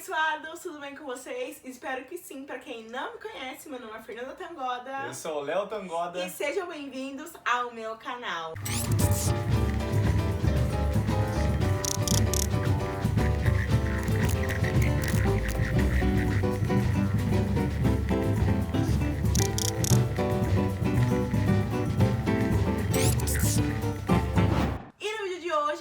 abençoados, tudo bem com vocês? Espero que sim. Para quem não me conhece, meu nome é Fernanda Tangoda. Eu sou o Léo Tangoda. E sejam bem-vindos ao meu canal.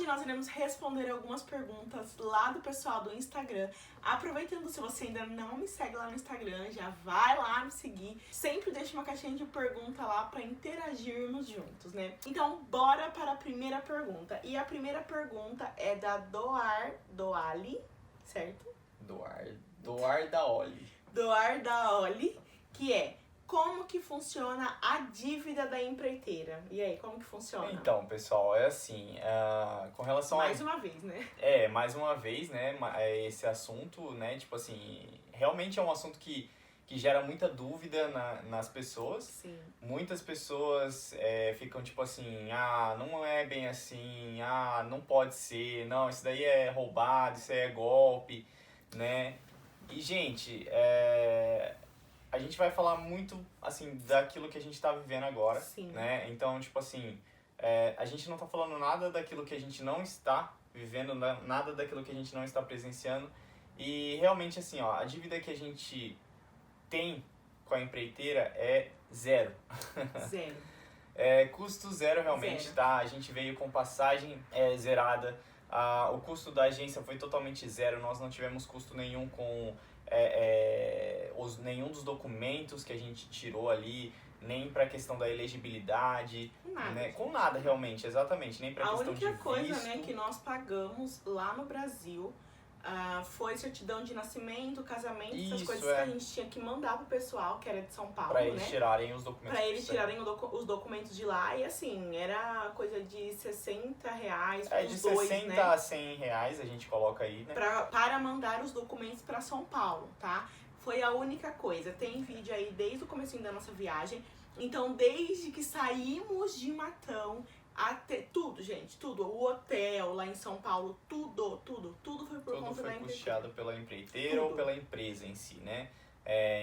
Nós iremos responder algumas perguntas lá do pessoal do Instagram. Aproveitando, se você ainda não me segue lá no Instagram, já vai lá me seguir. Sempre deixa uma caixinha de pergunta lá para interagirmos juntos, né? Então, bora para a primeira pergunta. E a primeira pergunta é da Doali, certo? Doar da Oli, que é: como que funciona a dívida da empreiteira? E aí, como que funciona? Então, pessoal, é assim, com relação mais uma vez, né? Mais uma vez, né, esse assunto, né, tipo assim, realmente é um assunto que gera muita dúvida nas pessoas. Sim. Muitas pessoas ficam tipo assim, não é bem assim, não pode ser, não, isso daí é roubado, isso aí é golpe, né? E, gente, a gente vai falar muito, assim, daquilo que a gente tá vivendo agora. Sim. Né? Então, tipo assim, a gente não tá falando nada daquilo que a gente não está vivendo, nada daquilo que a gente não está presenciando. E realmente, assim, ó, a dívida que a gente tem com a empreiteira é zero. Zero. Custo zero realmente, Zero. tá? A gente veio com passagem zerada. O custo da agência foi totalmente zero. Nós não tivemos custo nenhum com nenhum dos documentos que a gente tirou ali, nem para a questão da elegibilidade, nada, né? Com nada realmente, exatamente, nem para a questão de visto. A única coisa, né, que nós pagamos lá no Brasil foi certidão de nascimento, casamento, essas coisas que a gente tinha que mandar pro pessoal, que era de São Paulo, pra eles tirarem os documentos. Pra eles tirarem os documentos de lá, e assim, era coisa de R$60 de 60 né? a 100 reais a gente coloca aí, né? Para mandar os documentos para São Paulo, tá? Foi a única coisa. Tem vídeo aí desde o comecinho da nossa viagem. Então, desde que saímos de Matão até tudo, gente, tudo. O hotel lá em São Paulo, tudo foi por conta da empreiteira. Tudo foi custeado pela empreiteira ou pela empresa em si, né?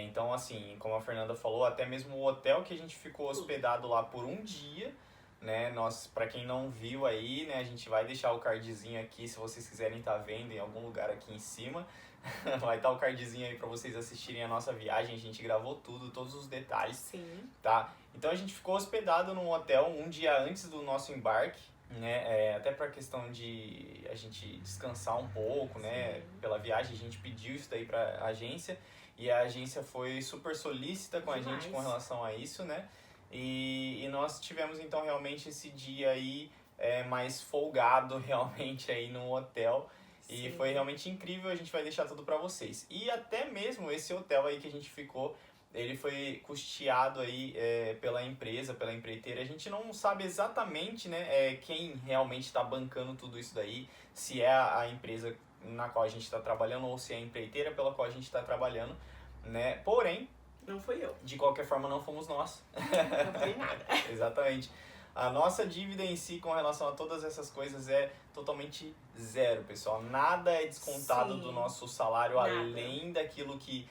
Então, assim, como a Fernanda falou, até mesmo o hotel que a gente ficou hospedado lá por um dia, né? Nós, pra quem não viu aí, né, a gente vai deixar o cardzinho aqui, se vocês quiserem estar vendo em algum lugar aqui em cima. Vai estar o cardzinho aí pra vocês assistirem a nossa viagem. A gente gravou tudo, todos os detalhes. Sim. Tá? Então a gente ficou hospedado num hotel um dia antes do nosso embarque, né? Até pra questão de a gente descansar um pouco, né? Sim. Pela viagem, a gente pediu isso daí pra agência. E a agência foi super solícita com a gente com relação a isso, né? E nós tivemos então realmente esse dia aí mais folgado realmente aí no hotel. E foi realmente incrível, a gente vai deixar tudo pra vocês. E até mesmo esse hotel aí que a gente ficou, ele foi custeado aí pela empresa, pela empreiteira. A gente não sabe exatamente, né, quem realmente tá bancando tudo isso daí, se é a empresa na qual a gente tá trabalhando ou se é a empreiteira pela qual a gente tá trabalhando, né? Porém, não fui eu. De qualquer forma, não fomos nós. Não foi nada. Exatamente. A nossa dívida em si com relação a todas essas coisas é totalmente zero, pessoal. Nada é descontado do nosso salário, além daquilo que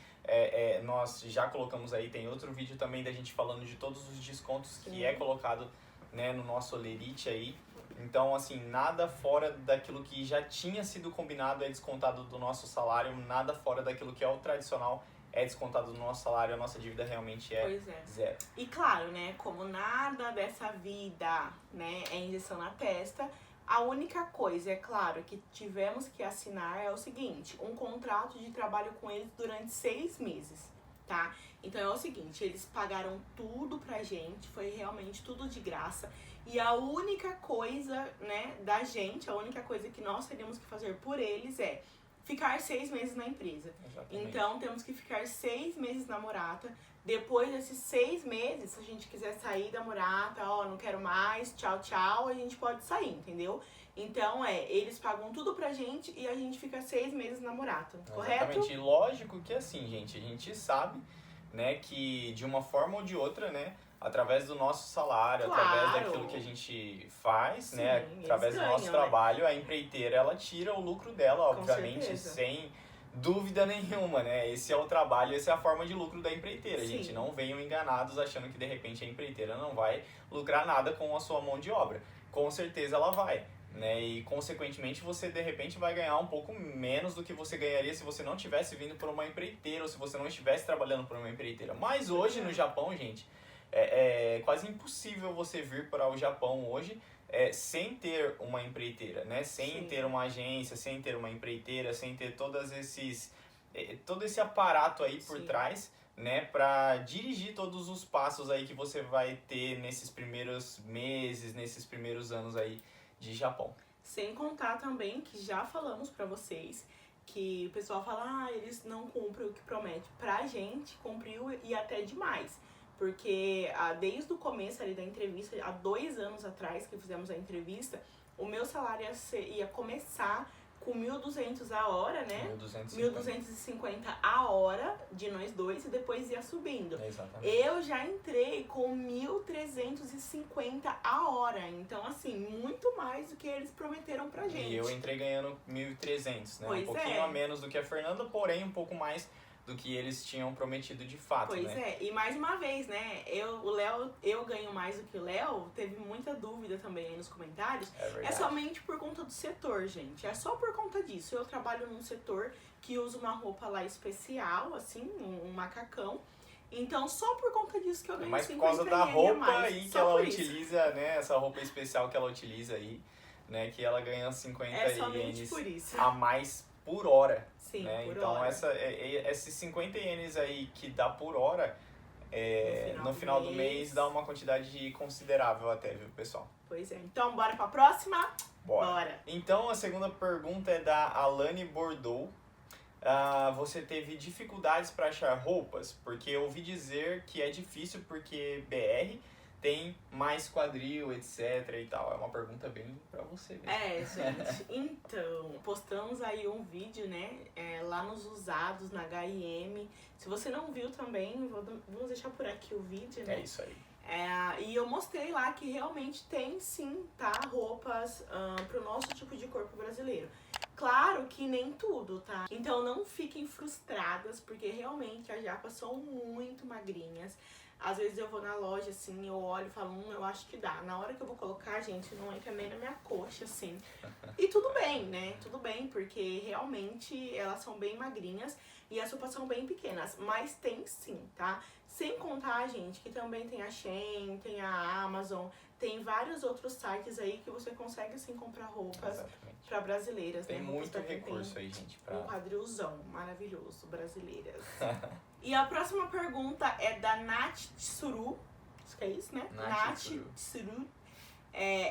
nós já colocamos aí. Tem outro vídeo também da gente falando de todos os descontos que é colocado, né, no nosso Olerite aí. Então, assim, nada fora daquilo que já tinha sido combinado é descontado do nosso salário. Nada fora daquilo que é o tradicional é descontado do nosso salário. A nossa dívida realmente zero. E claro, né, como nada dessa vida, né, é injeção na testa, a única coisa, é claro, que tivemos que assinar é o seguinte: um contrato de trabalho com eles durante 6 meses, tá? Então é o seguinte, eles pagaram tudo pra gente, foi realmente tudo de graça. E a única coisa, né, da gente, a única coisa que nós teríamos que fazer por eles é ficar 6 meses na empresa. Exatamente. Então, temos que ficar 6 meses na Murata. Depois desses 6 meses, se a gente quiser sair da Murata, não quero mais, tchau, tchau, a gente pode sair, entendeu? Então, eles pagam tudo pra gente e a gente fica 6 meses na Murata, correto? Exatamente. E lógico que assim, gente, a gente sabe, né, que de uma forma ou de outra, né, através do nosso salário, através daquilo que a gente faz, né, através do nosso trabalho, a empreiteira, ela tira o lucro dela, obviamente, sem dúvida nenhuma, né? Esse é o trabalho, essa é a forma de lucro da empreiteira. Sim. Gente, não venham enganados achando que de repente a empreiteira não vai lucrar nada com a sua mão de obra. Com certeza ela vai, né? E consequentemente você de repente vai ganhar um pouco menos do que você ganharia se você não tivesse vindo por uma empreiteira ou se você não estivesse trabalhando por uma empreiteira. Mas hoje no Japão, gente, é quase impossível você vir para o Japão hoje sem ter uma empreiteira, né? Sem Sim. ter uma agência, sem ter uma empreiteira, sem ter todo esse aparato aí por Sim. trás, né? Para dirigir todos os passos aí que você vai ter nesses primeiros meses, nesses primeiros anos aí de Japão. Sem contar também que já falamos pra vocês que o pessoal fala, eles não cumprem o que promete. Pra gente, cumpriu e até demais. Porque desde o começo ali da entrevista, há 2 anos atrás que fizemos a entrevista, o meu salário ia começar com 1.200 a hora, né? 1.250 a hora de nós dois e depois ia subindo. Exatamente. Eu já entrei com 1.350 a hora. Então, assim, muito mais do que eles prometeram pra gente. E eu entrei ganhando 1.300, né? Pois um pouquinho é. a menos do que a Fernanda, porém um pouco mais do que eles tinham prometido de fato, Pois né? é, e mais uma vez, né, eu ganho mais do que o Léo, teve muita dúvida também aí nos comentários. É verdade. É somente por conta do setor, gente, é só por conta disso. Eu trabalho num setor que usa uma roupa lá especial, assim, um macacão. Então, só por conta disso que eu ganho 50 Mas por causa da ienes a roupa mais, aí que só ela por isso. utiliza, né? Essa roupa especial que ela utiliza aí, né? Que ela ganha 50 É somente ienes por isso. a mais por hora. Sim, né? por Então hora. Esses 50 ienes aí que dá por hora, no final do mês dá uma quantidade considerável até, viu, pessoal? Pois é, então bora pra próxima? Bora. Então a segunda pergunta é da Alane Bordeaux. Você teve dificuldades para achar roupas? Porque eu ouvi dizer que é difícil porque BR tem mais quadril, etc e tal. É uma pergunta bem pra você mesmo. Gente, então, postamos aí um vídeo, né, lá nos usados, na H&M. Se você não viu também, vamos deixar por aqui o vídeo, né? É isso aí. E eu mostrei lá que realmente tem sim, tá, roupas pro nosso tipo de corpo brasileiro. Claro que nem tudo, tá? Então não fiquem frustradas, porque realmente as japas são muito magrinhas. Às vezes eu vou na loja, assim, eu olho e falo, eu acho que dá. Na hora que eu vou colocar, gente, não entra nem na minha coxa, assim. E tudo bem, né? Tudo bem, porque realmente elas são bem magrinhas e as roupas são bem pequenas. Mas tem sim, tá? Sem contar, gente, que também tem a Shein, tem a Amazon, tem vários outros sites aí que você consegue, assim, comprar roupas pra brasileiras, tem né? Muito recurso aí, gente. Um quadrilzão maravilhoso, brasileiras. E a próxima pergunta é da Nath Tsuru. Acho que é isso, né? Nath Tsuru.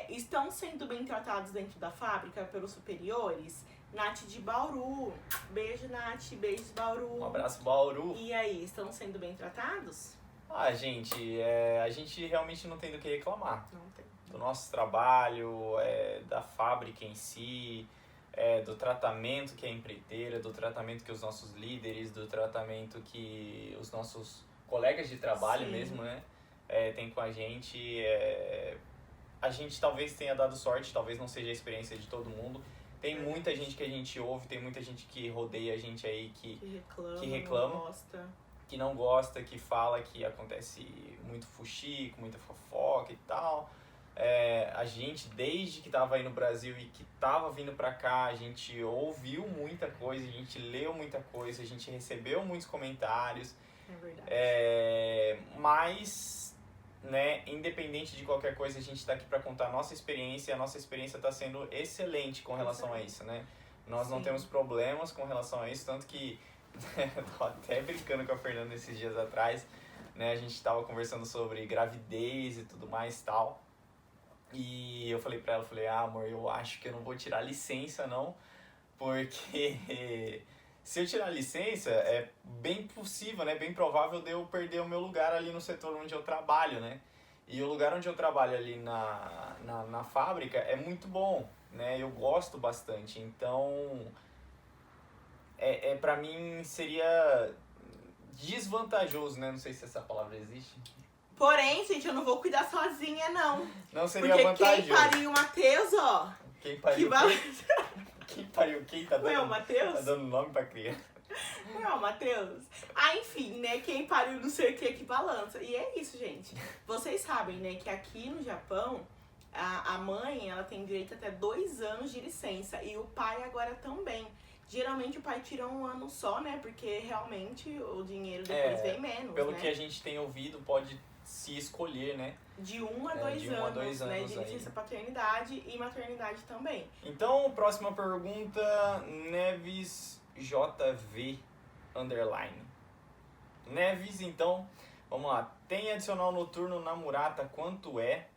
Estão sendo bem tratados dentro da fábrica pelos superiores? Nath de Bauru. Beijo, Nath. Beijos, Bauru. Um abraço, Bauru. E aí, estão sendo bem tratados? Gente, a gente realmente não tem do que reclamar. Não tem. Do nosso trabalho, da fábrica em si, do tratamento que a empreiteira, do tratamento que os nossos líderes, do tratamento que os nossos colegas de trabalho Sim. mesmo, né, tem com a gente. A gente talvez tenha dado sorte, talvez não seja a experiência de todo mundo. Tem muita gente que a gente ouve, tem muita gente que rodeia a gente aí que reclama, não gosta. Que não gosta, que fala que acontece muito fuxico, muita fofoca e tal. A gente, desde que estava aí no Brasil e que estava vindo pra cá, a gente ouviu muita coisa, a gente leu muita coisa, a gente recebeu muitos comentários. É verdade. Mas, né, independente de qualquer coisa, a gente está aqui para contar a nossa experiência e a nossa experiência está sendo excelente com relação a isso, né? Nós não temos problemas com relação a isso, tanto que tô até brincando com a Fernanda esses dias atrás, né? A gente estava conversando sobre gravidez e tudo mais e tal. E eu falei pra ela, amor, eu acho que eu não vou tirar licença não, porque se eu tirar licença é bem possível, né? Bem provável de eu perder o meu lugar ali no setor onde eu trabalho, né? E o lugar onde eu trabalho ali na fábrica é muito bom, né? Eu gosto bastante, então pra mim seria desvantajoso, né? Não sei se essa palavra existe. Porém, gente, eu não vou cuidar sozinha, não. Não seria porque vantajoso. Quem pariu o Matheus, ó. Quem pariu? Quem pariu? Quem tá dando? Ué, o Matheus? Tá dando nome pra criança. Não, Matheus. Enfim, né? Quem pariu não sei o que balança. E é isso, gente. Vocês sabem, né, que aqui no Japão, a mãe, ela tem direito até 2 anos de licença. E o pai agora também. Geralmente o pai tira 1 ano só, né? Porque realmente o dinheiro depois vem menos, pelo né? que a gente tem ouvido, pode se escolher, né? De 1 a 2 anos, né? De licença paternidade e maternidade também. Então, próxima pergunta, Neves JV _. Neves, então, vamos lá. Tem adicional noturno na Murata, quanto é?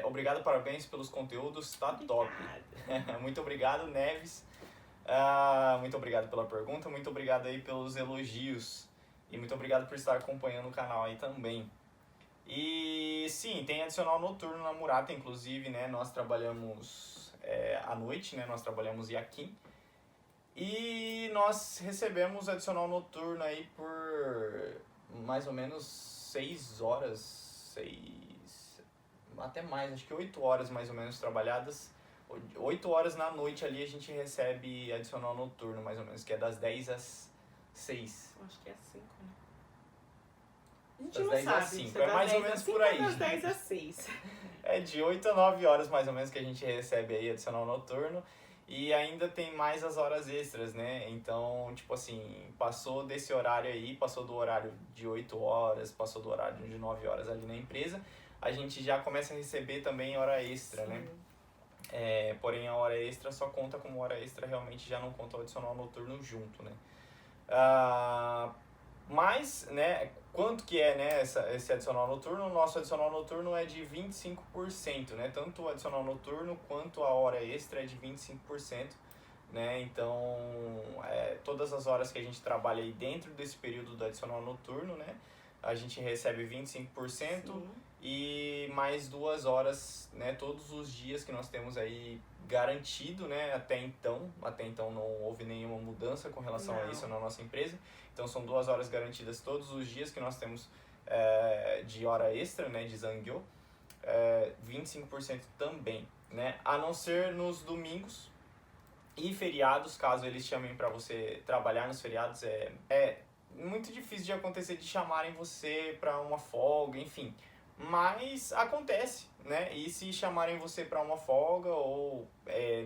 Obrigado, parabéns pelos conteúdos, tá top. Muito obrigado, Neves. Muito obrigado pela pergunta, muito obrigado aí pelos elogios. E muito obrigado por estar acompanhando o canal aí também. E sim, tem adicional noturno na Murata, inclusive, né? Nós trabalhamos à noite, né? Nós trabalhamos yakin. E nós recebemos adicional noturno aí por mais ou menos 6 horas, até mais, acho que 8 horas mais ou menos trabalhadas. 8 horas na noite ali a gente recebe adicional noturno, mais ou menos, que é das 10 às 6. Acho que é 5, né? A gente Das não 10 sabe. às 5, é mais ou menos por aí. Das 10 às 6. É de 8 a 9 horas mais ou menos que a gente recebe aí adicional noturno. E ainda tem mais as horas extras, né? Então, tipo assim, passou desse horário aí, passou do horário de 8 horas, passou do horário de 9 horas ali na empresa, a gente já começa a receber também hora extra, Sim. né? Porém, a hora extra só conta como hora extra, realmente já não conta o adicional noturno junto, né? Mas, né, quanto que é, né, esse adicional noturno? O nosso adicional noturno é de 25%, né? Tanto o adicional noturno quanto a hora extra é de 25%, né? Então, todas as horas que a gente trabalha aí dentro desse período do adicional noturno, né, a gente recebe 25%. Sim. E mais 2 horas, né, todos os dias que nós temos aí garantido, né, até então não houve nenhuma mudança com relação a isso na nossa empresa. Então são 2 horas garantidas todos os dias que nós temos de hora extra, né, de Zangyo, 25% também, né, a não ser nos domingos e feriados, caso eles chamem para você trabalhar nos feriados, é muito difícil de acontecer de chamarem você para uma folga, enfim. Mas acontece, né? E se chamarem você para uma folga ou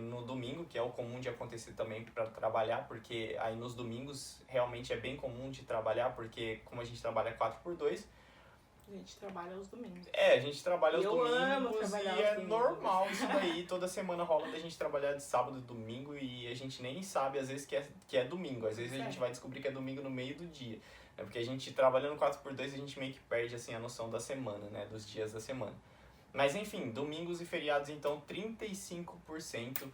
no domingo, que é o comum de acontecer também para trabalhar, porque aí nos domingos realmente é bem comum de trabalhar, porque como a gente trabalha 4x2... A gente trabalha aos domingos. A gente trabalha aos domingos e é normal isso daí. Toda semana rola da gente trabalhar de sábado e domingo e a gente nem sabe às vezes que é domingo. Às vezes a gente vai descobrir que é domingo no meio do dia. Porque a gente trabalhando 4x2 a gente meio que perde assim, a noção da semana, né? Dos dias da semana. Mas enfim, domingos e feriados então 35%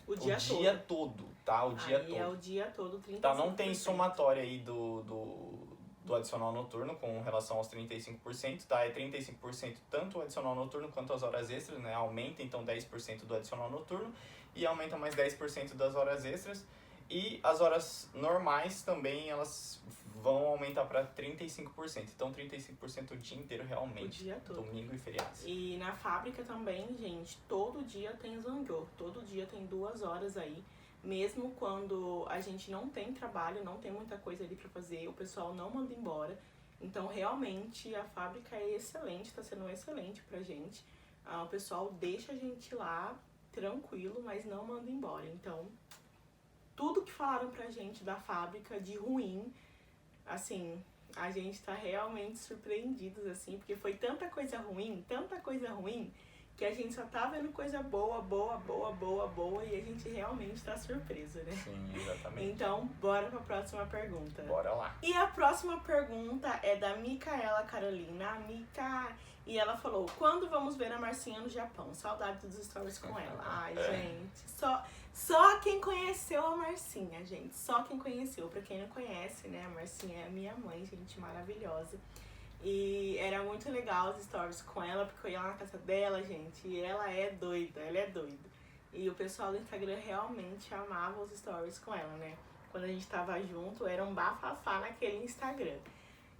o dia todo, tá? O dia todo. É o dia todo, 35%. Tá, não tem somatória aí do adicional noturno com relação aos 35%, tá? É 35% tanto o adicional noturno quanto as horas extras, né? Aumenta então 10% do adicional noturno e aumenta mais 10% das horas extras. E as horas normais também, elas vão aumentar para 35%. Então, 35% o dia inteiro realmente. O dia todo. Domingo e feriados. E na fábrica também, gente, todo dia tem Zangyo. Todo dia tem 2 horas aí. Mesmo quando a gente não tem trabalho, não tem muita coisa ali para fazer, o pessoal não manda embora. Então, realmente, a fábrica é excelente, tá sendo excelente pra gente. O pessoal deixa a gente lá tranquilo, mas não manda embora. Então, tudo que falaram pra gente da fábrica de ruim, assim, a gente tá realmente surpreendidos, assim, porque foi tanta coisa ruim, que a gente só tá vendo coisa boa, e a gente realmente tá surpresa, né? Sim, exatamente. Então, bora pra próxima pergunta. Bora lá. E a próxima pergunta é da Micaela Carolina. E ela falou, quando vamos ver a Marcinha no Japão? Saudade dos stories com ela. Ai, gente, só quem conheceu a Marcinha, gente. Só quem conheceu. Pra quem não conhece, né, a Marcinha é minha mãe, gente, maravilhosa. E era muito legal os stories com ela, porque eu ia lá na casa dela, gente, e ela é doida. E o pessoal do Instagram realmente amava os stories com ela, né? Quando a gente tava junto, era um bafafá naquele Instagram.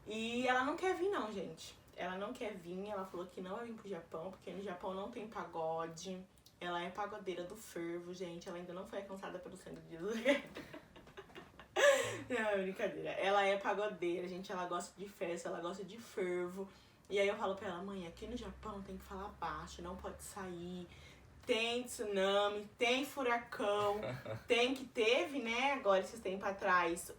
E ela não quer vir não, gente. Ela não quer vir, ela falou que não vai vir pro Japão, porque no Japão não tem pagode, Ela é pagodeira do fervo, gente. Ela ainda não foi alcançada pelo sangue de Jesus. Não, é brincadeira. Ela é pagodeira, gente. Ela gosta de festa, ela gosta de fervo. E aí eu falo pra ela, mãe, aqui no Japão tem que falar baixo, não pode sair. Tem tsunami, tem furacão, teve, né, agora esses tempos atrás,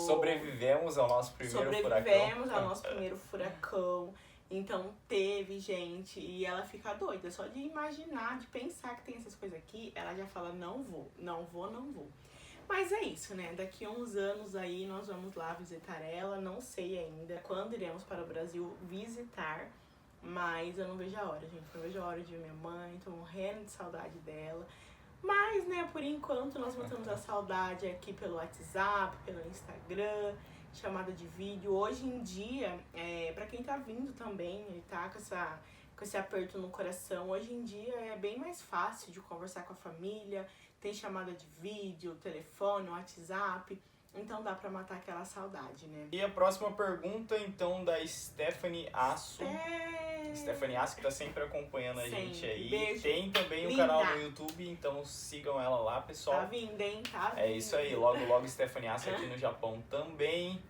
Sobrevivemos ao nosso primeiro furacão. Sobrevivemos ao nosso primeiro furacão. Então teve, gente, e ela fica doida. Só de imaginar, de pensar que tem essas coisas aqui, ela já fala, não vou. Mas é isso, né? Daqui a uns anos aí nós vamos lá visitar ela. Não sei ainda quando iremos para o Brasil visitar. Mas eu não vejo a hora, gente. Não vejo a hora de ver minha mãe. Tô morrendo de saudade dela. Mas, né, por enquanto nós matamos a saudade aqui pelo WhatsApp, pelo Instagram, chamada de vídeo. Hoje em dia, pra quem tá vindo também, ele tá com esse aperto no coração. Hoje em dia é bem mais fácil de conversar com a família. Tem chamada de vídeo, telefone, WhatsApp. Então dá pra matar aquela saudade, né? E a próxima pergunta, então, da Stephanie Aço. Stephanie Aço, que tá sempre acompanhando a gente aí. Beijo. Tem também um canal no YouTube, então sigam ela lá, pessoal. Tá vindo, hein? Tá vindo. É isso aí, logo Stephanie Aço aqui no Japão também.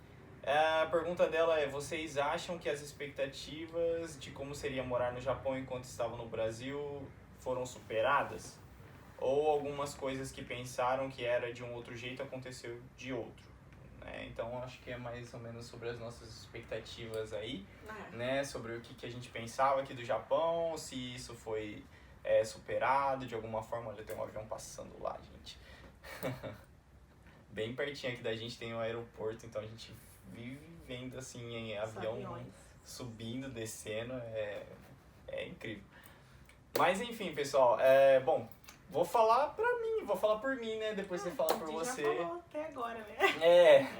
A pergunta dela é, vocês acham que as expectativas de como seria morar no Japão enquanto estavam no Brasil foram superadas? Ou algumas coisas que pensaram que era de um outro jeito aconteceu de outro, né? Então acho que é mais ou menos sobre as nossas expectativas aí, né? Sobre o que a gente pensava aqui do Japão, se isso foi superado de alguma forma. Olha, tem um avião passando lá, gente. Bem pertinho aqui da gente tem um aeroporto, então a gente vive vendo assim em avião subindo, descendo, é incrível. Mas enfim, pessoal, bom, vou falar por mim, né? Depois você fala por você. Já falou até agora, né?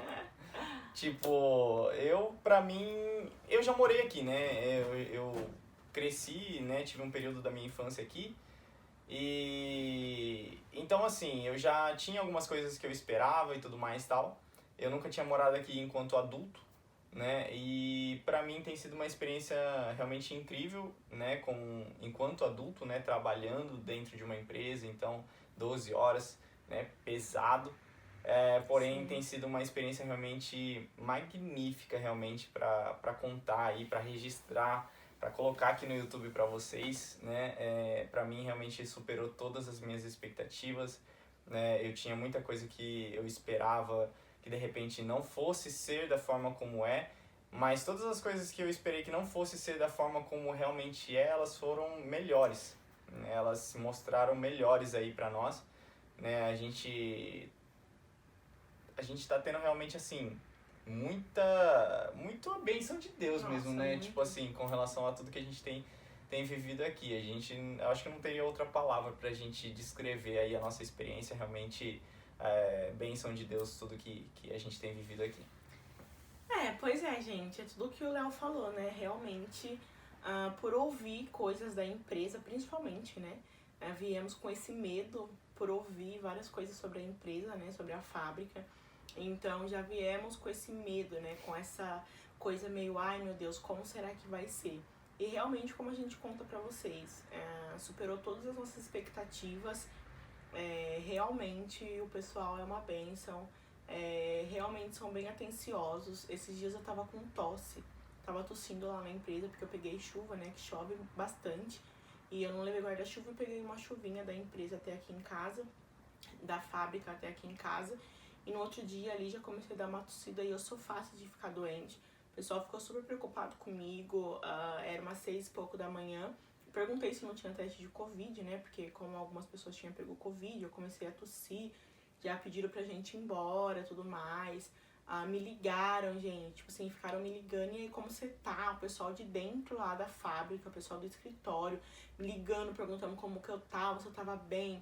Tipo, pra mim, eu já morei aqui, né? Eu cresci, né? Tive um período da minha infância aqui. E então, assim, eu já tinha algumas coisas que eu esperava e tudo mais e tal. Eu nunca tinha morado aqui enquanto adulto, né? E pra mim tem sido uma experiência realmente incrível, né? Enquanto adulto, né? Trabalhando dentro de uma empresa, então 12 horas, né? Pesado. Porém, sim, tem sido uma experiência realmente magnífica, realmente, pra contar aí, pra registrar, pra colocar aqui no YouTube pra vocês, né? Pra mim, realmente superou todas as minhas expectativas, né? Eu tinha muita coisa que eu esperava que de repente não fosse ser da forma como mas todas as coisas que eu esperei que não fosse ser da forma como realmente elas foram melhores, né? Elas se mostraram melhores aí pra nós, né? A gente tá tendo realmente, assim, muita bênção de Deus. Nossa, mesmo, né? Muito. Tipo assim, com relação a tudo que a gente tem vivido aqui. Eu acho que não teria outra palavra pra gente descrever aí a nossa experiência, realmente, bênção de Deus, tudo que a gente tem vivido aqui. Pois é, gente, é tudo que o Léo falou, né? Realmente, por ouvir coisas da empresa, principalmente, né? Viemos com esse medo por ouvir várias coisas sobre a empresa, né? Sobre a fábrica. Então, já viemos com esse medo, né? Com essa coisa meio, ai meu Deus, como será que vai ser? E realmente, como a gente conta pra vocês, superou todas as nossas expectativas. Realmente, o pessoal é uma bênção. Realmente são bem atenciosos. Esses dias eu tava com tosse, tava tossindo lá na empresa porque eu peguei chuva, né, que chove bastante, e eu não levei guarda-chuva e peguei uma chuvinha da empresa até aqui em casa, da fábrica até aqui em casa, e no outro dia ali já comecei a dar uma tossida e eu sou fácil de ficar doente. O pessoal ficou super preocupado comigo, era umas 6 e pouco da manhã, perguntei se não tinha teste de Covid, né, porque como algumas pessoas tinham pego Covid, eu comecei a tossir. Já pediram pra gente ir embora, tudo mais. Me ligaram, gente. Tipo assim, ficaram me ligando. E aí, como você tá? O pessoal de dentro lá da fábrica, o pessoal do escritório, me ligando, perguntando como que eu tava, se eu tava bem,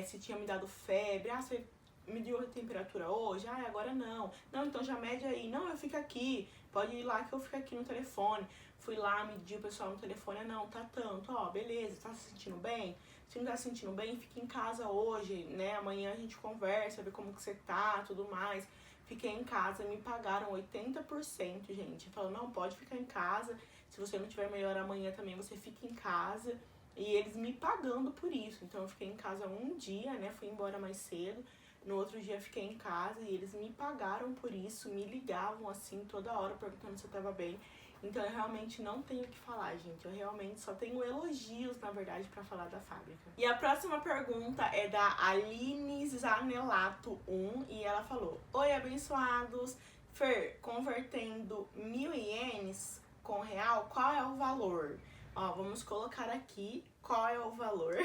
se tinha me dado febre. Você mediu a temperatura hoje? Agora não. Não, então já mede aí. Não, eu fico aqui. Pode ir lá que eu fico aqui no telefone. Fui lá, medi o pessoal no telefone. Não, tá tanto. Beleza, tá se sentindo bem? Se não tá se sentindo bem, fica em casa hoje, né? Amanhã a gente conversa, vê como que você tá, tudo mais. Fiquei em casa, me pagaram 80%, gente. Falou, não, pode ficar em casa. Se você não tiver melhor amanhã também, você fica em casa. e eles me pagando por isso. Então eu fiquei em casa um dia, né, fui embora mais cedo, no outro dia fiquei em casa e eles me pagaram por isso, me ligavam assim toda hora perguntando se eu tava bem. Então eu realmente não tenho o que falar, gente. Eu realmente só tenho elogios, na verdade, pra falar da fábrica. E a próxima pergunta é da Aline Zanelato 1 e ela falou: Oi, abençoados. Fer, convertendo 1.000 ienes com real, qual é o valor? Ó, vamos colocar aqui qual é o valor.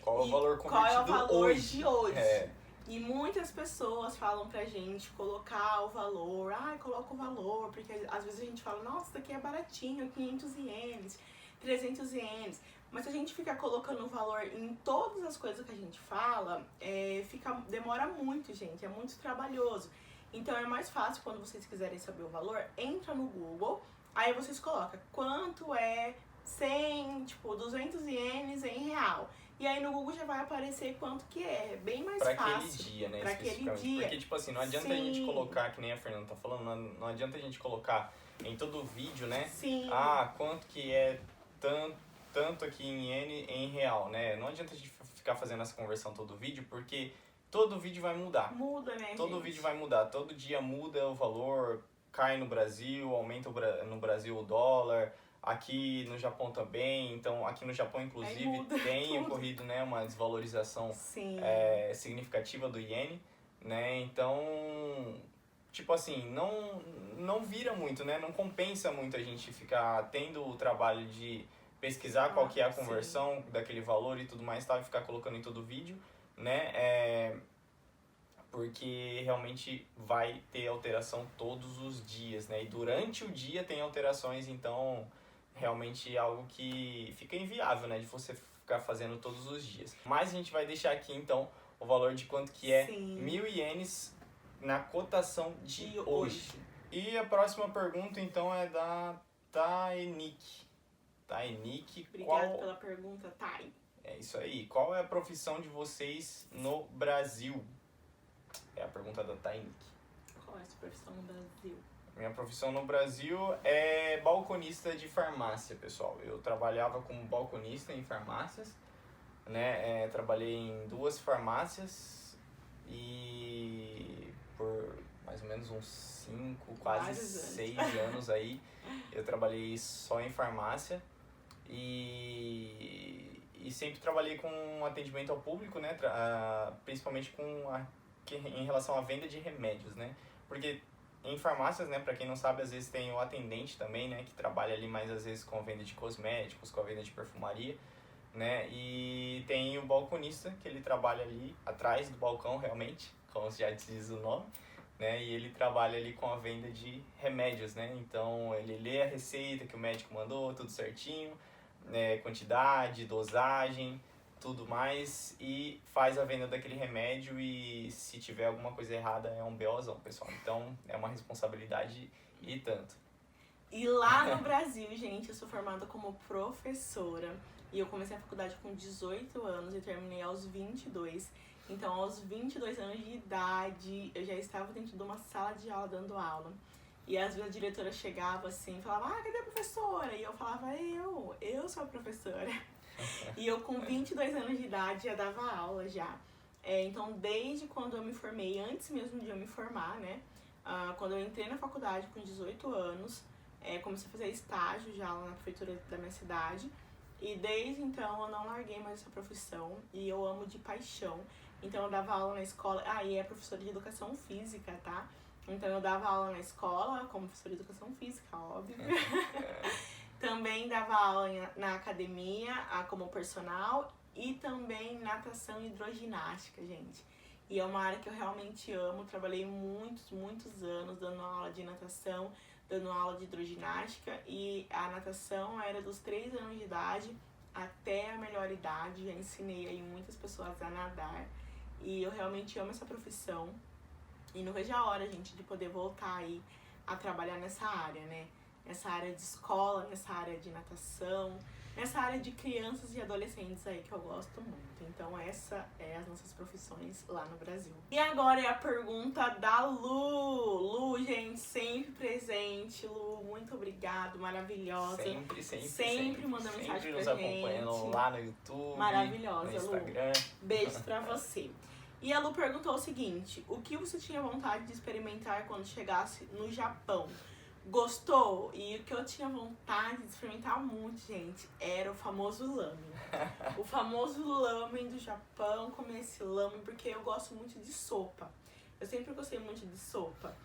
Qual é o valor convertido qual é o valor hoje? de hoje? E muitas pessoas falam pra gente colocar o valor, coloca o valor, porque às vezes a gente fala, nossa, isso daqui é baratinho, 500 ienes, 300 ienes. Mas se a gente ficar colocando o valor em todas as coisas que a gente fala, demora muito, gente, é muito trabalhoso. Então é mais fácil, quando vocês quiserem saber o valor, entra no Google, aí vocês colocam quanto é 100, 200 ienes em real. E aí no Google já vai aparecer quanto que é bem mais fácil. Pra aquele dia, né? Pra aquele dia. Porque, tipo assim, não adianta a gente colocar, que nem a Fernanda tá falando, não adianta a gente colocar em todo o vídeo, né? Sim. Quanto que é tanto aqui em iene em real, né? Não adianta a gente ficar fazendo essa conversão todo vídeo, porque todo vídeo vai mudar. Muda, né, Todo gente? vídeo vai mudar. Todo dia muda o valor, cai no Brasil, aumenta no Brasil o dólar. Aqui no Japão também, então aqui no Japão inclusive tem ocorrido, né, uma desvalorização significativa do iene, né, então, tipo assim, não vira muito, né, não compensa muito a gente ficar tendo o trabalho de pesquisar qual que é a conversão daquele valor e tudo mais, e ficar colocando em todo vídeo, né, porque realmente vai ter alteração todos os dias, né, e durante o dia tem alterações, então realmente é algo que fica inviável, né, de você ficar fazendo todos os dias. Mas a gente vai deixar aqui, então, o valor de quanto que é 1.000 ienes na cotação de hoje. E a próxima pergunta, então, é da Taenik. Obrigada pela pergunta, Thay. É isso aí. Qual é a profissão de vocês no Brasil? É a pergunta da Taenik. Qual é a sua profissão no Brasil? Minha profissão no Brasil é balconista de farmácia, pessoal. Eu trabalhava como balconista em farmácias, né? Trabalhei em 2 farmácias e por mais ou menos uns 5, quase 6 anos aí, eu trabalhei só em farmácia e sempre trabalhei com atendimento ao público, né? Principalmente em relação à venda de remédios, né? Porque em farmácias, né, pra quem não sabe, às vezes tem o atendente também, né, que trabalha ali mais às vezes com a venda de cosméticos, com a venda de perfumaria, né, e tem o balconista, que ele trabalha ali atrás do balcão, realmente, como já diz o nome, né, e ele trabalha ali com a venda de remédios, né, então ele lê a receita que o médico mandou, tudo certinho, né, quantidade, dosagem, tudo mais, e faz a venda daquele remédio e se tiver alguma coisa errada é um BOzão, pessoal. Então é uma responsabilidade e tanto. E lá no Brasil, gente, eu sou formada como professora e eu comecei a faculdade com 18 anos e terminei aos 22. Então, aos 22 anos de idade, eu já estava dentro de uma sala de aula dando aula. E às vezes a diretora chegava assim e falava, cadê a professora? E eu falava, eu sou a professora. E eu com 22 anos de idade já dava aula já. Então, desde quando eu me formei, antes mesmo de eu me formar, né? Quando eu entrei na faculdade com 18 anos, comecei a fazer estágio já lá na prefeitura da minha cidade. E desde então eu não larguei mais essa profissão e eu amo de paixão. Então eu dava aula na escola, e é professora de educação física, tá? Então eu dava aula na escola como professora de educação física, óbvio. Também dava aula na academia como personal e também natação e hidroginástica, gente. E é uma área que eu realmente amo. Trabalhei muitos anos dando aula de natação, dando aula de hidroginástica. E a natação era dos 3 anos de idade até a melhor idade. Já ensinei aí muitas pessoas a nadar. E eu realmente amo essa profissão. E não vejo a hora, gente, de poder voltar aí a trabalhar nessa área, né? Nessa área de escola, nessa área de natação. nessa área de crianças e adolescentes aí que eu gosto muito. Então essa é as nossas profissões lá no Brasil. E agora é a pergunta da Lu. Lu, gente, sempre presente. Lu, muito obrigado, maravilhosa. Sempre manda mensagem pra gente. Sempre nos acompanhando lá no YouTube, maravilhosa, no Instagram. Lu. Beijos pra você. E a Lu perguntou o seguinte: o que você tinha vontade de experimentar quando chegasse no Japão? Gostou? E o que eu tinha vontade de experimentar muito, gente, era o famoso lamen. O famoso lamen do Japão, comer esse lamen, porque eu gosto muito de sopa. Eu sempre gostei muito de sopa.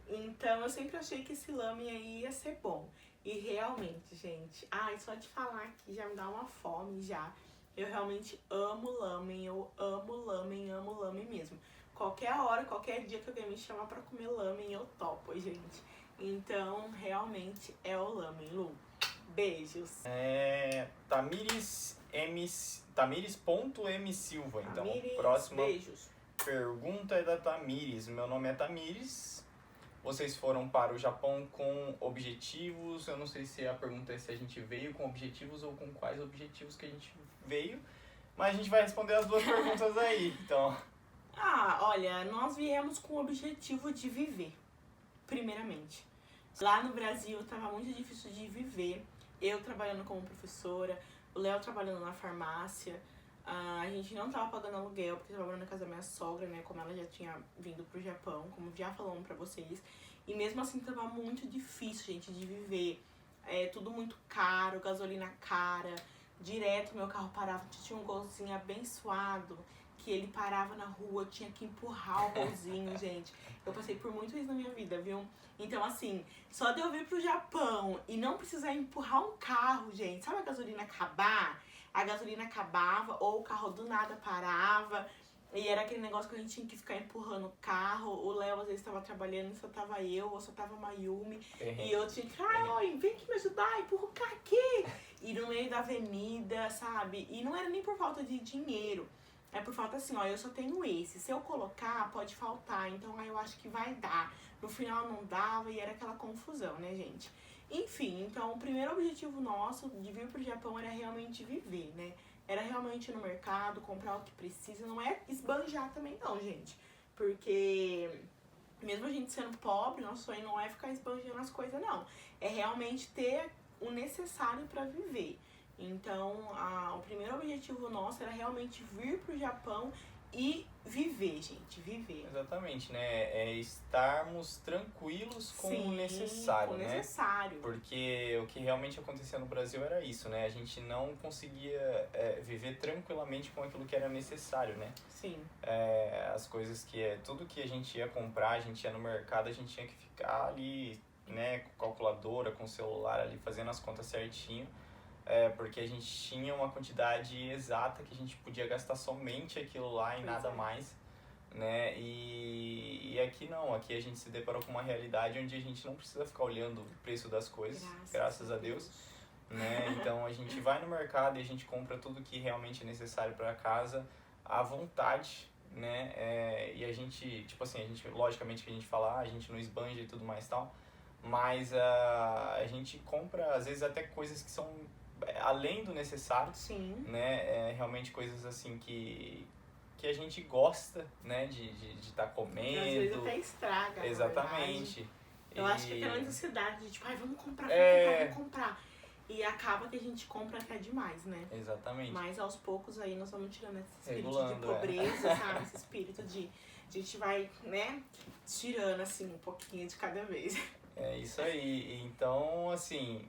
Então eu sempre achei que esse lamen aí ia ser bom. E realmente, gente, só de falar aqui já me dá uma fome já. Eu realmente amo lamen, eu amo lamen mesmo. Qualquer hora, qualquer dia que alguém me chamar pra comer lamen, eu topo, gente. Então, realmente é o lamen, Lu. Beijos. Tamires.m Silva. Então, Tamires, próxima beijos. Pergunta é da Tamires. Meu nome é Tamires. Vocês foram para o Japão com objetivos? Eu não sei se a pergunta é se a gente veio com objetivos ou com quais objetivos que a gente veio. Mas a gente vai responder as duas perguntas aí, então. Olha, nós viemos com o objetivo de viver, primeiramente. Lá no Brasil estava muito difícil de viver. Eu trabalhando como professora, o Léo trabalhando na farmácia. A gente não tava pagando aluguel, porque tava morando na casa da minha sogra, né? Como ela já tinha vindo pro Japão, como já falamos pra vocês. E mesmo assim tava muito difícil, gente, de viver. Tudo muito caro, gasolina cara. Direto meu carro parava, tinha um golzinho abençoado, que ele parava na rua, tinha que empurrar o golzinho, gente. Eu passei por muito isso na minha vida, viu? Então, assim, só de eu vir pro Japão e não precisar empurrar um carro, gente. Sabe a gasolina acabar? A gasolina acabava ou o carro do nada parava. E era aquele negócio que a gente tinha que ficar empurrando o carro. O Léo às vezes estava trabalhando e só tava eu, ou só tava a Mayumi. E eu tinha que, oi, vem aqui me ajudar, empurra o carro aqui. E no meio da avenida, sabe? E não era nem por falta de dinheiro. É por falta assim, eu só tenho esse. Se eu colocar, pode faltar. Então, eu acho que vai dar. No final não dava e era aquela confusão, né, gente? Enfim, então o primeiro objetivo nosso de vir pro Japão era realmente viver, né? Era realmente ir no mercado, comprar o que precisa. Não é esbanjar também não, gente. Porque mesmo a gente sendo pobre, nosso sonho não é ficar esbanjando as coisas, não. É realmente ter o necessário para viver. Então, o primeiro objetivo nosso era realmente vir pro Japão e viver, gente, viver. Exatamente, né? É estarmos tranquilos com o necessário, né? Necessário. Porque o que realmente acontecia no Brasil era isso, né? A gente não conseguia viver tranquilamente com aquilo que era necessário, né? Sim. As coisas tudo que a gente ia comprar, a gente ia no mercado, a gente tinha que ficar ali, né? Com calculadora, com celular ali, fazendo as contas certinho. Porque a gente tinha uma quantidade exata que a gente podia gastar somente aquilo lá e nada mais, né? E aqui não, aqui a gente se deparou com uma realidade onde a gente não precisa ficar olhando o preço das coisas, graças a Deus, né? Então a gente vai no mercado e a gente compra tudo que realmente é necessário para casa à vontade, né? E a gente, tipo assim, logicamente que a gente fala, a gente não esbanja e tudo mais e tal, mas a gente compra às vezes até coisas que são além do necessário. Sim. Né? Realmente coisas assim que a gente gosta, né? De estar comendo. Às vezes até estraga. Exatamente. Eu acho que aquela necessidade de tipo, vamos comprar, vamos comprar. E acaba que a gente compra até demais, né? Exatamente. Mas aos poucos aí nós vamos tirando esse espírito de pobreza, sabe? Esse espírito de... A gente vai, né? Tirando assim um pouquinho de cada vez. É isso aí. Então, assim...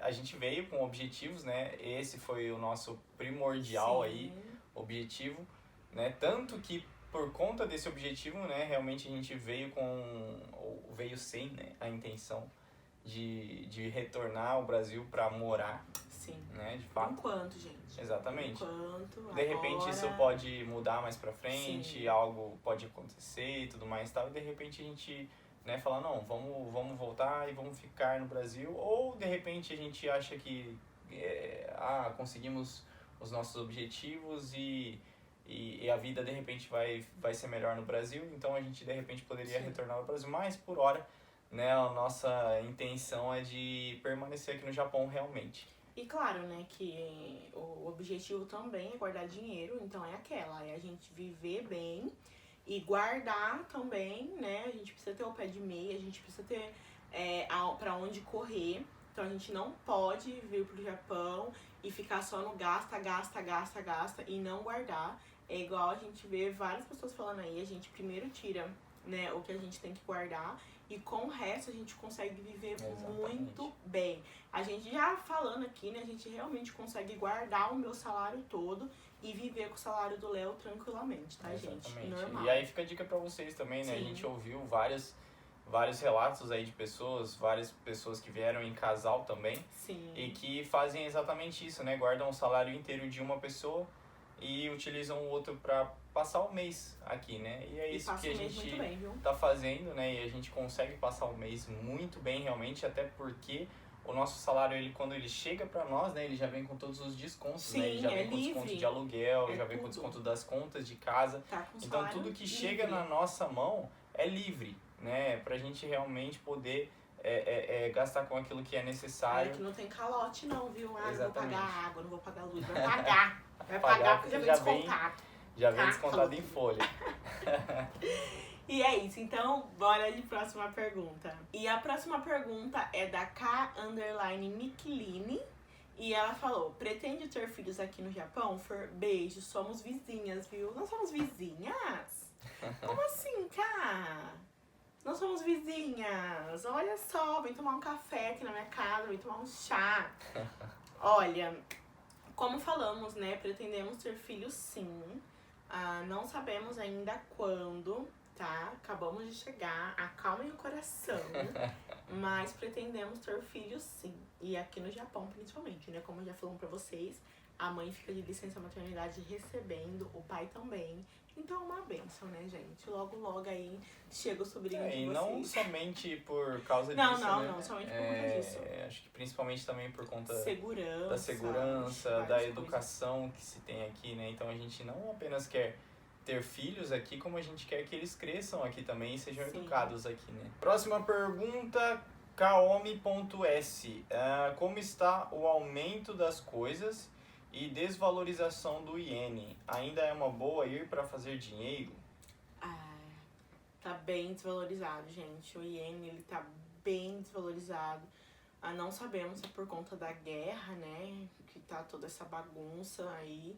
a gente veio com objetivos, né? Esse foi o nosso primordial aí, objetivo, né? Tanto que por conta desse objetivo, né? Realmente a gente veio sem, né? A intenção de retornar ao Brasil para morar. Sim. Né? De fato. Enquanto, gente. Exatamente. Enquanto, de repente isso pode mudar mais pra frente, Sim. Algo pode acontecer e tudo mais e tal, e de repente a gente... Né, falar, não, vamos voltar e vamos ficar no Brasil, ou de repente a gente acha que conseguimos os nossos objetivos e a vida de repente vai ser melhor no Brasil, então a gente de repente poderia retornar ao Brasil, mas por hora, né, a nossa intenção é de permanecer aqui no Japão realmente. E claro, né, que o objetivo também é guardar dinheiro, então é a gente viver bem e guardar também, né? A gente precisa ter o pé de meia, a gente precisa ter pra onde correr. Então a gente não pode vir pro Japão e ficar só no gasta, gasta, gasta, gasta e não guardar. É igual a gente vê várias pessoas falando aí, a gente primeiro tira, né, o que a gente tem que guardar e com o resto a gente consegue viver muito bem. A gente já falando aqui, né, a gente realmente consegue guardar o meu salário todo e viver com o salário do Léo tranquilamente, tá, gente? Normal. E aí fica a dica pra vocês também, né? Sim. A gente ouviu vários relatos aí de várias pessoas que vieram em casal também. Sim. E que fazem exatamente isso, né? Guardam o salário inteiro de uma pessoa e utilizam o outro pra passar o mês aqui, né? E é isso que a gente tá fazendo, né? E a gente consegue passar o mês muito bem realmente, até porque o nosso salário, quando ele chega pra nós, né? Ele já vem com todos os descontos, sim, né? Ele já vem com livre. desconto de aluguel, já vem com desconto das contas de casa. Tá, então tudo que chega na nossa mão é livre, né? Pra gente realmente poder gastar com aquilo que é necessário. Que não tem calote não, viu? Ah, exatamente. Não vou pagar água, não vou pagar luz, vai pagar. Vai pagar porque já vem descontado. Já vem descontado em folha. E é isso, então bora de próxima pergunta. E a próxima pergunta é da K_Mikiline. E ela falou, pretende ter filhos aqui no Japão? Beijo, somos vizinhas, viu? Nós somos vizinhas? Como assim, Ká? Nós somos vizinhas. Olha só, vem tomar um café aqui na minha casa, vem tomar um chá. Olha, como falamos, né, pretendemos ter filhos sim. Não sabemos ainda quando, tá? Acabamos de chegar, acalmem o coração. Mas pretendemos ter filhos sim. E aqui no Japão, principalmente, né? Como já falamos pra vocês, a mãe fica de licença maternidade recebendo, o pai também. Então é uma bênção, né, gente? Logo, logo aí chega o sobrinho de vocês. E não somente por causa disso, né? Não, somente por conta disso. Acho que principalmente também por conta da segurança, da educação que se tem aqui, né? Então a gente não apenas quer ter filhos aqui, como a gente quer que eles cresçam aqui também e sejam educados aqui, né? Próxima pergunta, Kaomi.s. Como está o aumento das coisas e desvalorização do iene? Ainda é uma boa ir para fazer dinheiro? Tá bem desvalorizado, gente. O iene, ele tá bem desvalorizado. Não sabemos se é por conta da guerra, né? Que tá toda essa bagunça aí.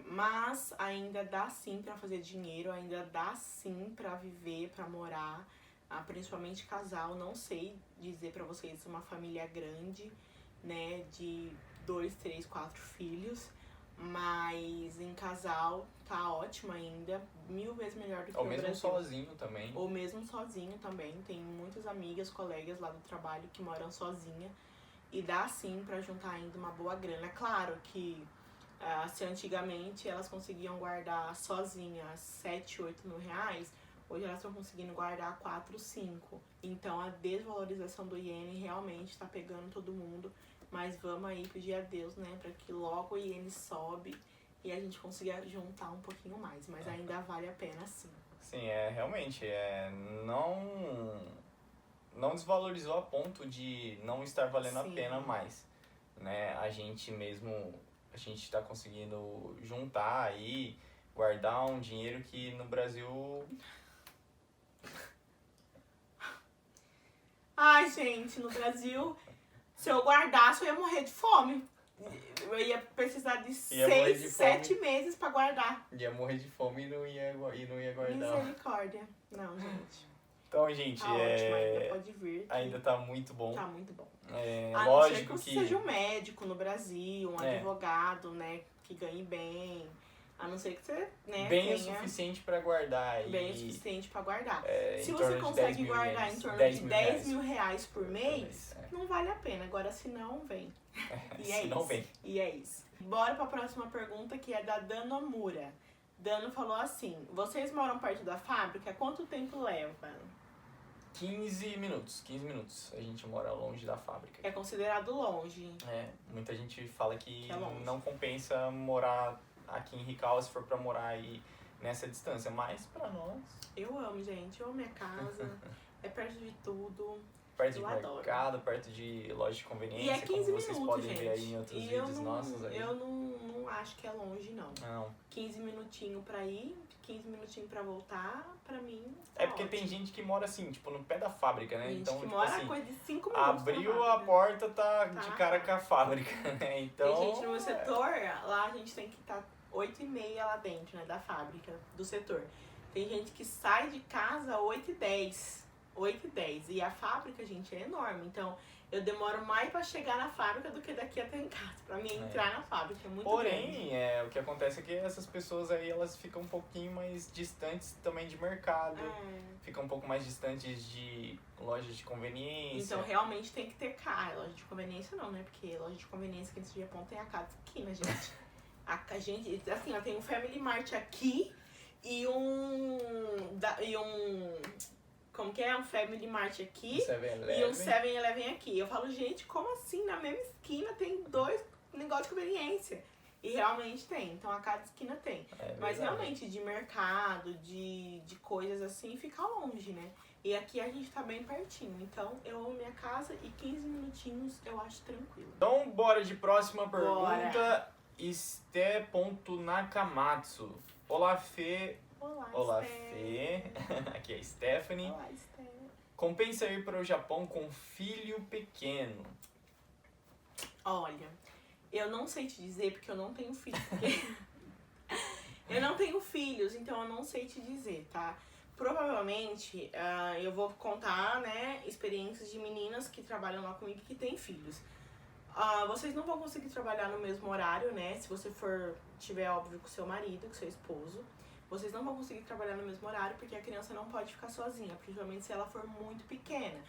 Mas ainda dá sim pra fazer dinheiro, ainda dá sim pra viver, pra morar. Principalmente casal, não sei dizer pra vocês uma família grande, né? De 2, 3, 4 filhos. Mas em casal tá ótimo ainda, 1000 vezes melhor do que o Brasil. Ou mesmo sozinho também. Ou mesmo sozinho também. Tem muitas amigas, colegas lá do trabalho que moram sozinha. E dá sim pra juntar ainda uma boa grana. Claro que se antigamente elas conseguiam guardar sozinhas 7, 8 mil reais, hoje elas estão conseguindo guardar 4, 5. Então a desvalorização do iene realmente tá pegando todo mundo. Mas vamos aí pedir a Deus, né, pra que logo o iene sobe e a gente consiga juntar um pouquinho mais. Mas ainda vale a pena sim. Sim, realmente, não desvalorizou a ponto de não estar valendo a pena mais, né? A gente tá conseguindo juntar aí, guardar um dinheiro que no Brasil... Ai, gente, no Brasil... Se eu guardasse, eu ia morrer de fome. Eu ia precisar de 6, 7 meses pra guardar. Ia morrer de fome e não ia guardar. Misericórdia. Não, gente. Então, gente, tá ótimo, ainda pode vir. Ainda tá muito bom. Tá muito bom. Lógico não ser que você seja um médico no Brasil, um advogado, né, que ganhe bem. A não ser que você, né, bem o suficiente pra guardar. Bem o suficiente pra guardar. Se em você torno consegue guardar em torno de 10 mil reais por mês, não vale a pena. Agora, se não, vem. E é isso. Vem. E é isso. Bora pra próxima pergunta, que é da Danomura. Dano falou assim, vocês moram perto da fábrica? Quanto tempo leva? 15 minutos. A gente mora longe da fábrica. É considerado longe. Muita gente fala que é longe. Não compensa morar aqui em Rical se for pra morar aí nessa distância, mas pra nós... Eu amo, gente. Eu amo minha casa. É perto de tudo. perto de Eu adoro. mercado, perto de loja de conveniência, E é 15 como vocês minutos, podem gente. ver aí em outros vídeos nossos aí. Eu não acho que é longe, não. Não. 15 minutinhos pra ir, 15 minutinhos pra voltar, pra mim É porque ótimo. tem gente que mora assim, tipo, no pé da fábrica, né? Gente Então, que tipo mora assim, coisa de 5 minutos. abriu a porta, tá de Tá. cara com a fábrica, né? Então. Tem gente no meu setor, lá a gente tem que estar 8h30 lá dentro, né, da fábrica, do setor. Tem gente que sai de casa 8h10. 8h10. E a fábrica, gente, é enorme. Então, eu demoro mais pra chegar na fábrica do que daqui até em casa. Pra mim entrar na fábrica. É muito Porém, grande. o que acontece é que essas pessoas aí, elas ficam um pouquinho mais distantes também de mercado. Ficam um pouco mais distantes de lojas de conveniência. Então, realmente tem que ter carro. Loja de conveniência não, né? Porque loja de conveniência que nesse Japão tem a cada esquina, gente. A gente, assim, ó, tem um Family Mart aqui e um como que é? Um Family Mart aqui e um 7-Eleven aqui. Eu falo, gente, como assim? Na mesma esquina tem 2 negócios de conveniência. E realmente tem, então a cada esquina tem. Mas realmente, de mercado, de coisas assim, fica longe, né? E aqui a gente tá bem pertinho. Então, eu amo minha casa e 15 minutinhos eu acho tranquilo. Então, bora de próxima Bora. pergunta. Ste.nakamatsu. Olá, Fê. Olá, Fê. Aqui é a Stephanie. Olá, Esther. Compensa ir para o Japão com filho pequeno? Olha, eu não sei te dizer porque eu não tenho filho. Eu não tenho filhos, então eu não sei te dizer, tá? Provavelmente eu vou contar, né, experiências de meninas que trabalham lá comigo que têm filhos. Vocês não vão conseguir trabalhar no mesmo horário, né? Se você tiver óbvio com seu marido, com seu esposo. Vocês não vão conseguir trabalhar no mesmo horário porque a criança não pode ficar sozinha, principalmente se ela for muito pequena.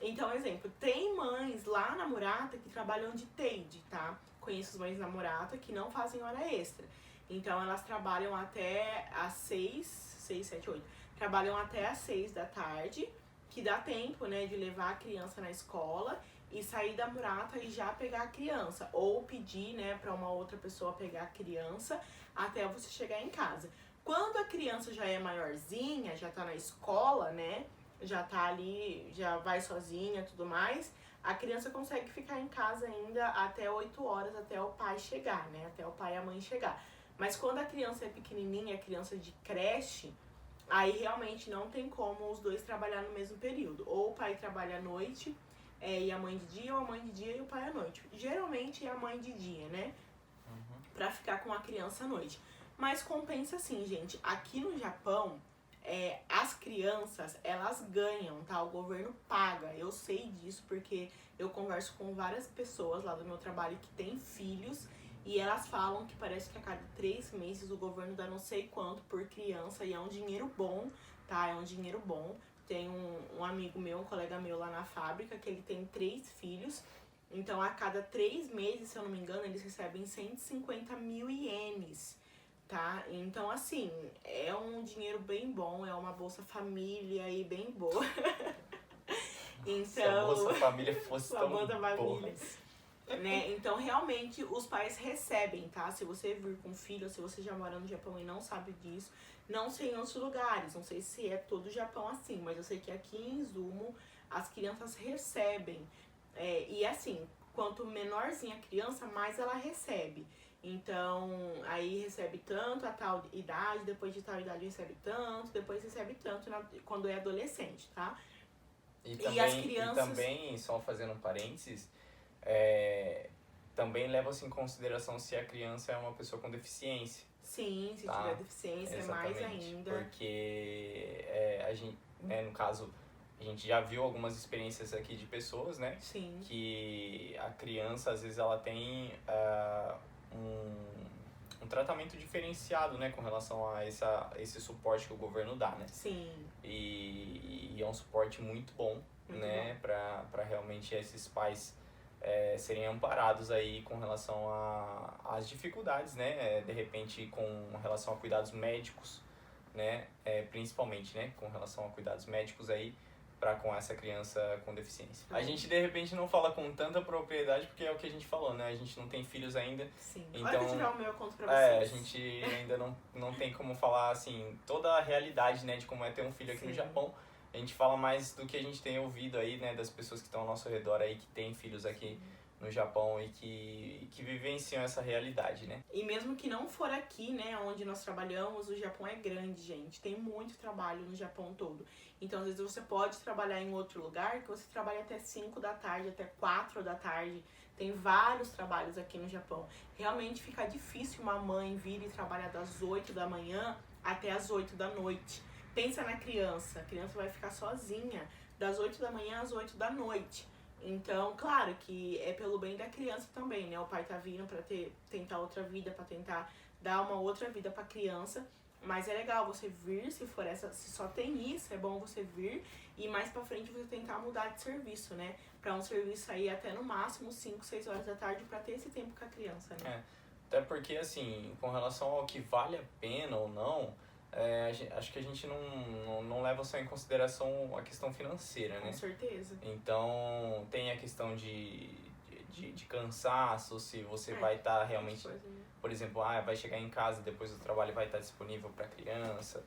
Então, exemplo, tem mães lá na Murata que trabalham de TAID, tá? Conheço as mães na Murata que não fazem hora extra. Então, elas trabalham até às 6, 7, 8. Trabalham até às 6 da tarde, que dá tempo, né, de levar a criança na escola e sair da Murata e já pegar a criança. Ou pedir, né, pra uma outra pessoa pegar a criança até você chegar em casa. Quando a criança já é maiorzinha, já tá na escola, né, já tá ali, já vai sozinha e tudo mais, a criança consegue ficar em casa ainda até 8 horas, até o pai chegar, né, até o pai e a mãe chegar. Mas quando a criança é pequenininha, criança de creche, aí realmente não tem como os dois trabalhar no mesmo período. Ou o pai trabalha à noite e a mãe de dia, ou a mãe de dia e o pai à noite. Geralmente é a mãe de dia, né, pra ficar com a criança à noite. Mas compensa assim, gente. Aqui no Japão, as crianças, elas ganham, tá? O governo paga. Eu sei disso porque eu converso com várias pessoas lá do meu trabalho que têm filhos e elas falam que parece que a cada 3 meses o governo dá não sei quanto por criança e é um dinheiro bom, tá? É um dinheiro bom. Tem um amigo meu, um colega meu lá na fábrica que ele tem 3 filhos. Então, a cada 3 meses, se eu não me engano, eles recebem 150 mil ienes. Tá? Então, assim, é um dinheiro bem bom, é uma Bolsa Família aí bem boa. Então, se a Bolsa Família fosse tão boa. Né? Então, realmente, os pais recebem, tá? Se você vir com filho, ou se você já mora no Japão e não sabe disso, não sei em outros lugares, não sei se é todo o Japão assim, mas eu sei que aqui em Izumo, as crianças recebem. E assim, quanto menorzinha a criança, mais ela recebe. Então, aí recebe tanto a tal idade, depois de tal idade recebe tanto, depois recebe tanto quando é adolescente, tá? E também, só fazendo um parênteses, também leva-se em consideração se a criança é uma pessoa com deficiência. Sim, se tiver deficiência, exatamente, é mais ainda. Porque a gente, né, no caso, a gente já viu algumas experiências aqui de pessoas, né? Sim. Que a criança, às vezes, ela tem um tratamento diferenciado, né, com relação a esse suporte que o governo dá, né? Sim. E é um suporte muito bom, né, para realmente esses pais serem amparados aí com relação às dificuldades, né, de repente com relação a cuidados médicos, né, principalmente, né, com relação a cuidados médicos aí, para com essa criança com deficiência. A gente, de repente, não fala com tanta propriedade, porque é o que a gente falou, né? A gente não tem filhos ainda. Sim. Então, Olha que eu tirar o meu, eu conto pra vocês. A gente ainda não tem como falar, assim, toda a realidade, né, de como é ter um filho aqui no Japão. A gente fala mais do que a gente tem ouvido aí, né, das pessoas que estão ao nosso redor aí, que têm filhos aqui no Japão e que vivenciam essa realidade, né? E mesmo que não for aqui, né, onde nós trabalhamos, o Japão é grande, gente. Tem muito trabalho no Japão todo. Então, às vezes, você pode trabalhar em outro lugar que você trabalha até 5 da tarde, até 4 da tarde. Tem vários trabalhos aqui no Japão. Realmente fica difícil uma mãe vir e trabalhar das 8 da manhã até as 8 da noite. Pensa na criança. A criança vai ficar sozinha das 8 da manhã às 8 da noite. Então, claro que é pelo bem da criança também, né? O pai tá vindo pra tentar outra vida, pra tentar dar uma outra vida pra criança. Mas é legal você vir, se só tem isso, é bom você vir e mais pra frente você tentar mudar de serviço, né? Pra um serviço aí até no máximo 5, 6 horas da tarde pra ter esse tempo com a criança, né? Até porque, assim, com relação ao que vale a pena ou não, acho que a gente não leva só em consideração a questão financeira, né? Com certeza. Então, tem a questão de cansaço, se você vai estar realmente, coisa, né? por exemplo, vai chegar em casa depois do trabalho e vai estar disponível para a criança,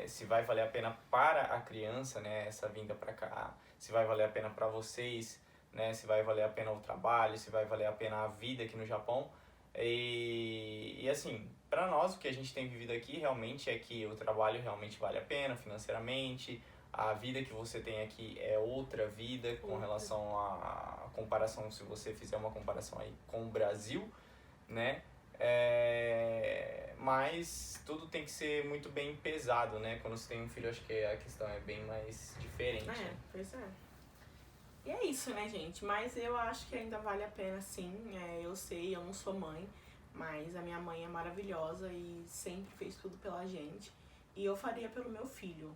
se vai valer a pena para a criança, né, essa vinda para cá, se vai valer a pena para vocês, né, se vai valer a pena o trabalho, se vai valer a pena a vida aqui no Japão. E assim, para nós o que a gente tem vivido aqui realmente é que o trabalho realmente vale a pena financeiramente, a vida que você tem aqui é outra vida com relação à comparação, se você fizer uma comparação aí com o Brasil, né? Mas tudo tem que ser muito bem pesado, né? Quando você tem um filho, acho que a questão é bem mais diferente. Né? Pois é. E é isso, né, gente? Mas eu acho que ainda vale a pena, sim. Eu sei, eu não sou mãe, mas a minha mãe é maravilhosa e sempre fez tudo pela gente. E eu faria pelo meu filho.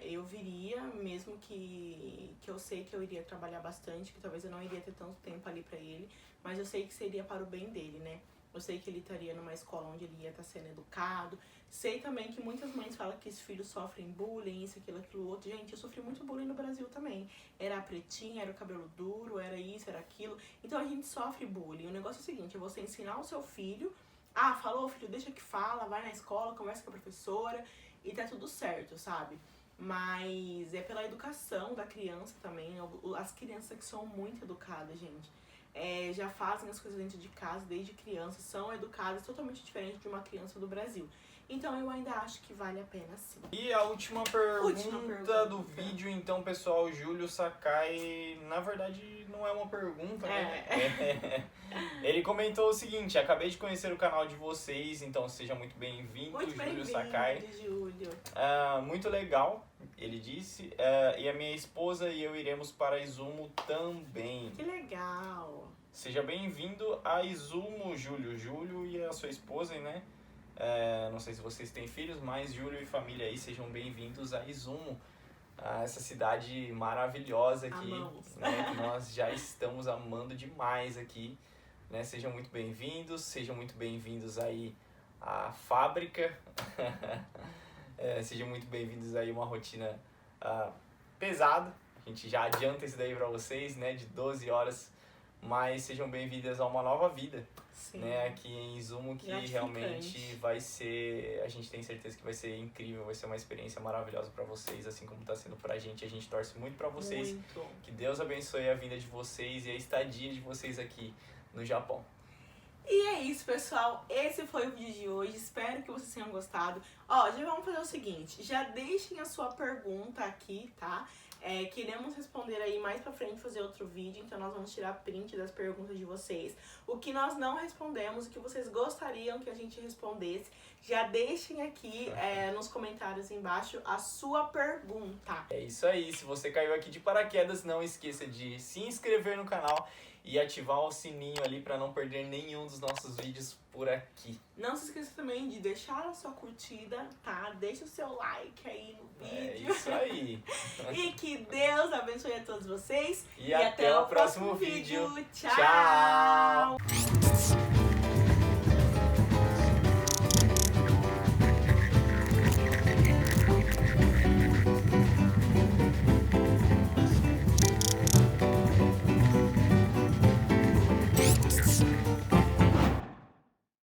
Eu viria, mesmo que eu sei que eu iria trabalhar bastante, que talvez eu não iria ter tanto tempo ali pra ele, mas eu sei que seria para o bem dele, né? Eu sei que ele estaria numa escola onde ele ia estar sendo educado. Sei também que muitas mães falam que os filhos sofrem bullying, isso, aquilo, outro. Gente, eu sofri muito bullying no Brasil também. Era a pretinha, era o cabelo duro, era isso, era aquilo. Então a gente sofre bullying. O negócio é o seguinte, é você ensinar o seu filho. Falou, filho, deixa que fala, vai na escola, conversa com a professora e tá tudo certo, sabe? Mas é pela educação da criança também. As crianças que são muito educadas, gente. Já fazem as coisas dentro de casa desde criança, são educadas totalmente diferente de uma criança do Brasil. Então eu ainda acho que vale a pena sim. E a última pergunta do vídeo, então, pessoal, Júlio Sakai, na verdade não é uma pergunta, né? Ele comentou o seguinte: acabei de conhecer o canal de vocês, então seja muito bem-vindo, Júlio Sakai. Júlio. Muito legal, ele disse, e a minha esposa e eu iremos para Izumo também. Que legal. Seja bem-vindo a Izumo, Júlio e a sua esposa, né? Não sei se vocês têm filhos, mas Júlio e família aí, sejam bem-vindos a Izumo, essa cidade maravilhosa aqui, né, que nós já estamos amando demais aqui, né? Sejam muito bem-vindos aí à fábrica, sejam muito bem-vindos aí a uma rotina pesada, a gente já adianta isso daí pra vocês, né, de 12 horas, mas sejam bem-vindas a uma nova vida. Sim. Né, aqui em Izumo, que realmente vai ser, a gente tem certeza que vai ser incrível, vai ser uma experiência maravilhosa pra vocês, assim como tá sendo pra gente. A gente torce muito pra vocês, que Deus abençoe a vinda de vocês e a estadia de vocês aqui no Japão. E é isso, pessoal, esse foi o vídeo de hoje, espero que vocês tenham gostado. Já vamos fazer o seguinte, já deixem a sua pergunta aqui, tá? Queremos responder aí mais pra frente, fazer outro vídeo, então nós vamos tirar print das perguntas de vocês. O que nós não respondemos, o que vocês gostariam que a gente respondesse, já deixem aqui nos comentários embaixo a sua pergunta. É isso aí, se você caiu aqui de paraquedas, não esqueça de se inscrever no canal e ativar o sininho ali para não perder nenhum dos nossos vídeos por aqui. Não se esqueça também de deixar a sua curtida, tá? Deixa o seu like aí no vídeo. É isso aí. E que Deus abençoe a todos vocês. E até o próximo vídeo. Tchau!